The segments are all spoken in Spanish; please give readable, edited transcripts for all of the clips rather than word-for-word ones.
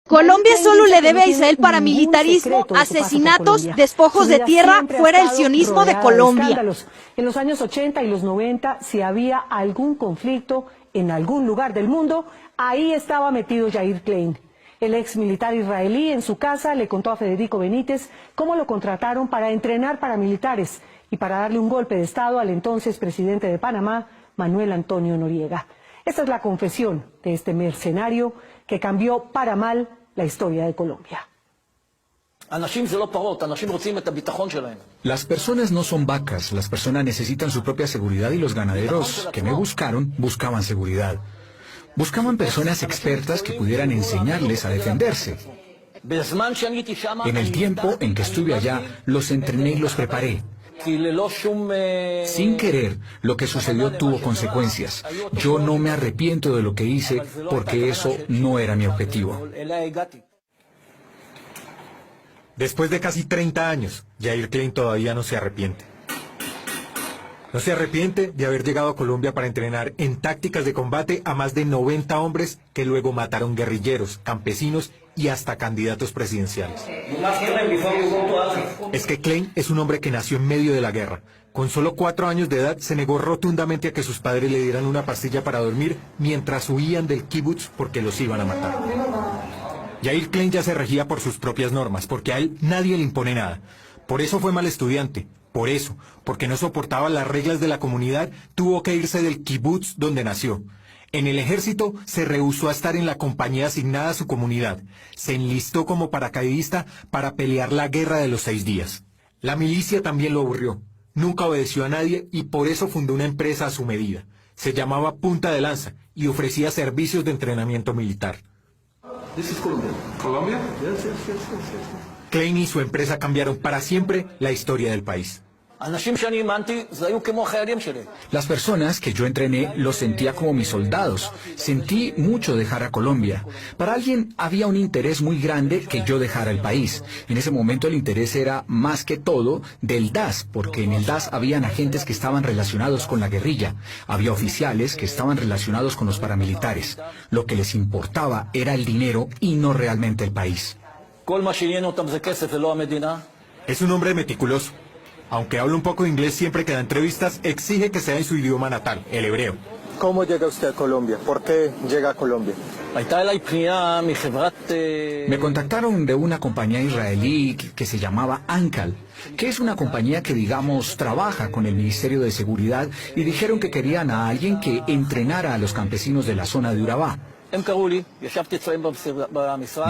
Colombia solo le debe a Israel paramilitarismo, asesinatos, despojos de tierra, fuera el sionismo de Colombia. En los años 80 y los 90, si había algún conflicto en algún lugar del mundo, ahí estaba metido Yair Klein. El ex militar israelí en su casa le contó a Federico Benítez cómo lo contrataron para entrenar paramilitares y para darle un golpe de estado al entonces presidente de Panamá, Manuel Antonio Noriega. Esta es la confesión de este mercenario que cambió para mal la historia de Colombia. Las personas no son vacas, las personas necesitan su propia seguridad y los ganaderos que me buscaron buscaban seguridad. Buscaban personas expertas que pudieran enseñarles a defenderse. En el tiempo en que estuve allá, los entrené y los preparé. Sin querer, lo que sucedió tuvo consecuencias. Yo no me arrepiento de lo que hice porque eso no era mi objetivo. Después de casi 30 años, Yair Klein todavía no se arrepiente. No se arrepiente de haber llegado a Colombia para entrenar en tácticas de combate a más de 90 hombres que luego mataron guerrilleros, campesinos y hasta candidatos presidenciales. Es que Klein es un hombre que nació en medio de la guerra. Con solo 4 años de edad se negó rotundamente a que sus padres le dieran una pastilla para dormir mientras huían del kibutz porque los iban a matar. Yair Klein ya se regía por sus propias normas, porque a él nadie le impone nada. Por eso fue mal estudiante. Por eso, porque no soportaba las reglas de la comunidad, tuvo que irse del kibutz donde nació. En el ejército se rehusó a estar en la compañía asignada a su comunidad. Se enlistó como paracaidista para pelear la guerra de los 6 días. La milicia también lo aburrió. Nunca obedeció a nadie y por eso fundó una empresa a su medida. Se llamaba Punta de Lanza y ofrecía servicios de entrenamiento militar. This is Colombia. Colombia? Yes. Klein y su empresa cambiaron para siempre la historia del país. Las personas que yo entrené los sentía como mis soldados. Sentí mucho dejar a Colombia. Para alguien había un interés muy grande que yo dejara el país. En ese momento el interés era más que todo del DAS, porque en el DAS habían agentes que estaban relacionados con la guerrilla. Había oficiales que estaban relacionados con los paramilitares. Lo que les importaba era el dinero y no realmente el país. Es un hombre meticuloso. Aunque habla un poco de inglés siempre que da entrevistas, exige que sea en su idioma natal, el hebreo. ¿Cómo llega usted a Colombia? ¿Por qué llega a Colombia? Me contactaron de una compañía israelí que se llamaba Ankal, que es una compañía que, digamos, trabaja con el Ministerio de Seguridad, y dijeron que querían a alguien que entrenara a los campesinos de la zona de Urabá. Me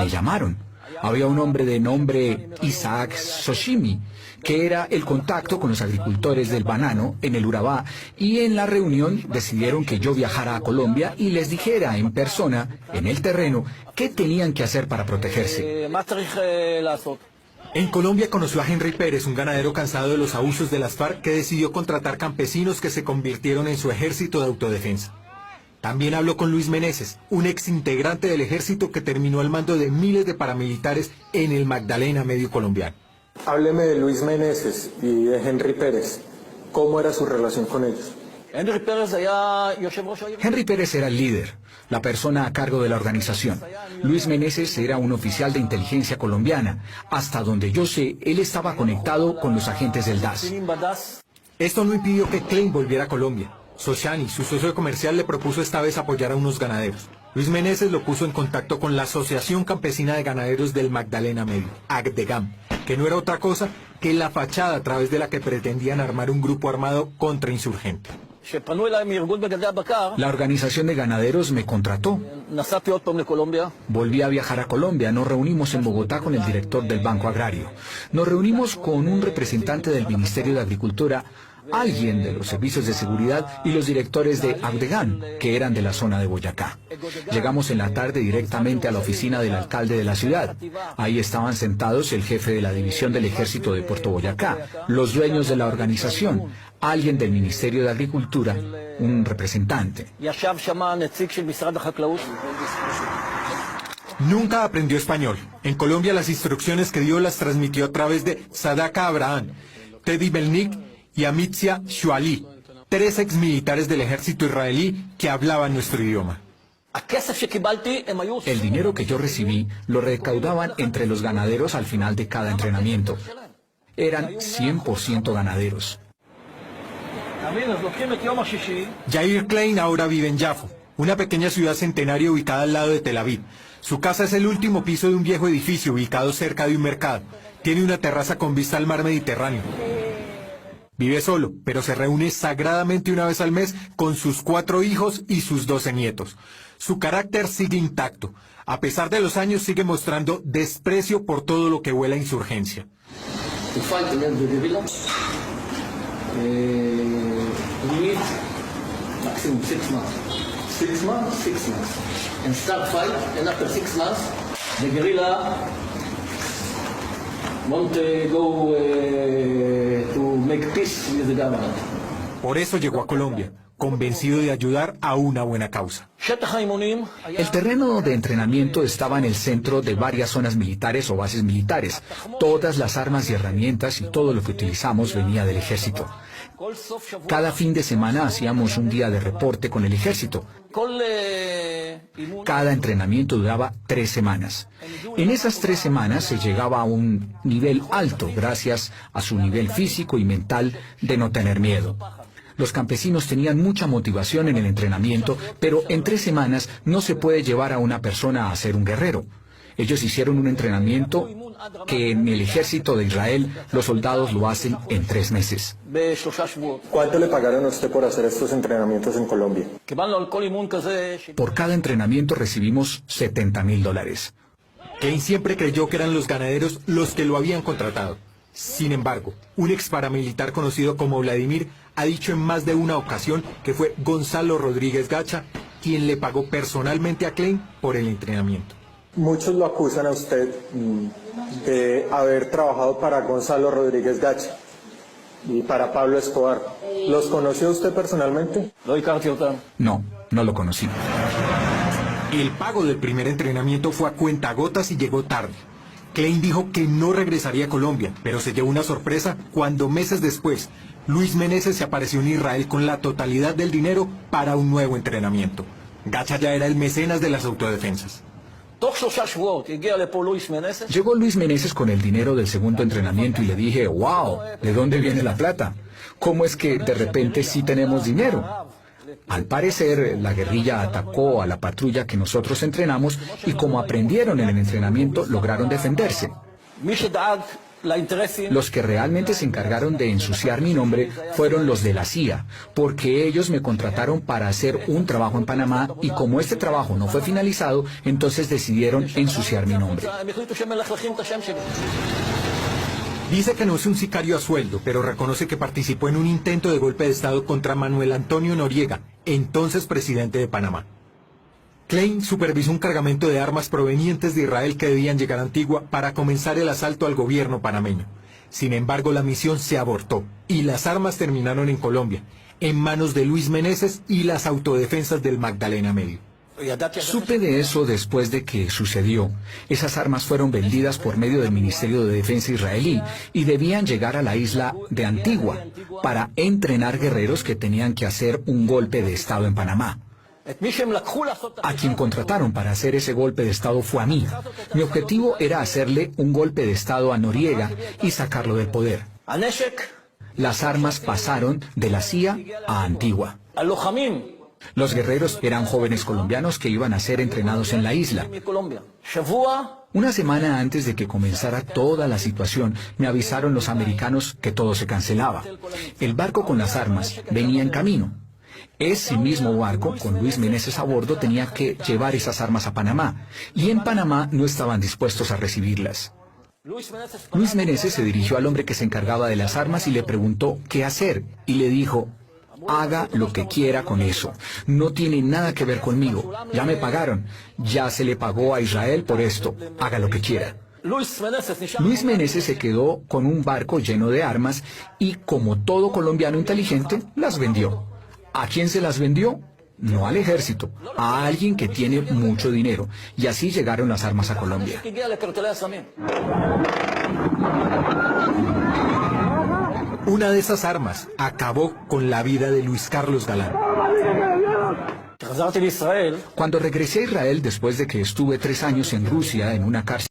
llamaron. Había un hombre de nombre Isaac Soshimi, que era el contacto con los agricultores del banano en el Urabá, y en la reunión decidieron que yo viajara a Colombia y les dijera en persona, en el terreno, qué tenían que hacer para protegerse. En Colombia conoció a Henry Pérez, un ganadero cansado de los abusos de las FARC que decidió contratar campesinos que se convirtieron en su ejército de autodefensa. También habló con Luis Meneses, un ex integrante del ejército que terminó al mando de miles de paramilitares en el Magdalena Medio colombiano. Hábleme de Luis Meneses y de Henry Pérez. ¿Cómo era su relación con ellos? Henry Pérez era el líder, la persona a cargo de la organización. Luis Meneses era un oficial de inteligencia colombiana. Hasta donde yo sé, él estaba conectado con los agentes del DAS. Esto no impidió que Klein volviera a Colombia. Soshani, su socio comercial, le propuso esta vez apoyar a unos ganaderos. Luis Meneses lo puso en contacto con la Asociación Campesina de Ganaderos del Magdalena Medio, ACDEGAM, que no era otra cosa que la fachada a través de la que pretendían armar un grupo armado contrainsurgente. La organización de ganaderos me contrató. Volví a viajar a Colombia. Nos reunimos en Bogotá con el director del Banco Agrario. Nos reunimos con un representante del Ministerio de Agricultura, alguien de los servicios de seguridad y los directores de Agdegan, que eran de la zona de Boyacá. Llegamos en la tarde directamente a la oficina del alcalde de la ciudad. Ahí estaban sentados el jefe de la división del ejército de Puerto Boyacá, los dueños de la organización, alguien del Ministerio de Agricultura, un representante. Nunca aprendió español. En Colombia las instrucciones que dio las transmitió a través de Sadaka Abraham, Teddy Belnik y Amitzia Shuali, 3 exmilitares del ejército israelí que hablaban nuestro idioma. El dinero que yo recibí lo recaudaban entre los ganaderos al final de cada entrenamiento. Eran 100% ganaderos. Yair Klein ahora vive en Yafo, una pequeña ciudad centenaria ubicada al lado de Tel Aviv. Su casa es el último piso de un viejo edificio ubicado cerca de un mercado. Tiene una terraza con vista al mar Mediterráneo. Vive solo, pero se reúne sagradamente una vez al mes con sus 4 hijos y sus 12 nietos. Su carácter sigue intacto. A pesar de los años, sigue mostrando desprecio por todo lo que huele a insurgencia. Maximum 6 months. 6 months? 6 months. And start fight, and after 6 months, the guerrilla want to go to make peace with the government. Por eso llegó a Colombia, convencido de ayudar a una buena causa. El terreno de entrenamiento estaba en el centro de varias zonas militares o bases militares. Todas las armas y herramientas y todo lo que utilizamos venía del ejército. Cada fin de semana hacíamos un día de reporte con el ejército. Cada entrenamiento duraba 3 semanas. En esas 3 semanas se llegaba a un nivel alto gracias a su nivel físico y mental de no tener miedo. Los campesinos tenían mucha motivación en el entrenamiento, pero en 3 semanas no se puede llevar a una persona a ser un guerrero. Ellos hicieron un entrenamiento que en el ejército de Israel los soldados lo hacen en 3 meses. ¿Cuánto le pagaron a usted por hacer estos entrenamientos en Colombia? Por cada entrenamiento recibimos $70,000. Klein siempre creyó que eran los ganaderos los que lo habían contratado. Sin embargo, un ex paramilitar conocido como Vladimir ha dicho en más de una ocasión que fue Gonzalo Rodríguez Gacha quien le pagó personalmente a Klein por el entrenamiento. Muchos lo acusan a usted de haber trabajado para Gonzalo Rodríguez Gacha y para Pablo Escobar. ¿Los conoció usted personalmente? No, no lo conocí. El pago del primer entrenamiento fue a cuentagotas y llegó tarde. Klein dijo que no regresaría a Colombia, pero se llevó una sorpresa cuando meses después Luis Meneses se apareció en Israel con la totalidad del dinero para un nuevo entrenamiento. Gacha ya era el mecenas de las autodefensas. Llegó Luis Meneses con el dinero del segundo entrenamiento y le dije, wow, ¿de dónde viene la plata? ¿Cómo es que de repente sí tenemos dinero? Al parecer, la guerrilla atacó a la patrulla que nosotros entrenamos y como aprendieron en el entrenamiento, lograron defenderse. Los que realmente se encargaron de ensuciar mi nombre fueron los de la CIA, porque ellos me contrataron para hacer un trabajo en Panamá y como este trabajo no fue finalizado, entonces decidieron ensuciar mi nombre. Dice que no es un sicario a sueldo, pero reconoce que participó en un intento de golpe de Estado contra Manuel Antonio Noriega, entonces presidente de Panamá. Klein supervisó un cargamento de armas provenientes de Israel que debían llegar a Antigua para comenzar el asalto al gobierno panameño. Sin embargo, la misión se abortó y las armas terminaron en Colombia, en manos de Luis Meneses y las autodefensas del Magdalena Medio. Supe de eso después de que sucedió. Esas armas fueron vendidas por medio del Ministerio de Defensa israelí y debían llegar a la isla de Antigua para entrenar guerreros que tenían que hacer un golpe de Estado en Panamá. A quien contrataron para hacer ese golpe de Estado fue a mí. Mi objetivo era hacerle un golpe de Estado a Noriega y sacarlo del poder. Las armas pasaron de la CIA a Antigua. Los guerreros eran jóvenes colombianos que iban a ser entrenados en la isla. Una semana antes de que comenzara toda la situación, me avisaron los americanos que todo se cancelaba. El barco con las armas venía en camino. Ese mismo barco, con Luis Meneses a bordo, tenía que llevar esas armas a Panamá. Y en Panamá no estaban dispuestos a recibirlas. Luis Meneses se dirigió al hombre que se encargaba de las armas y le preguntó qué hacer. Y le dijo, haga lo que quiera con eso. No tiene nada que ver conmigo. Ya me pagaron. Ya se le pagó a Israel por esto. Haga lo que quiera. Luis Meneses se quedó con un barco lleno de armas y, como todo colombiano inteligente, las vendió. ¿A quién se las vendió? No al ejército, a alguien que tiene mucho dinero. Y así llegaron las armas a Colombia. Una de esas armas acabó con la vida de Luis Carlos Galán. Cuando regresé a Israel después de que estuve 3 años en Rusia en una cárcel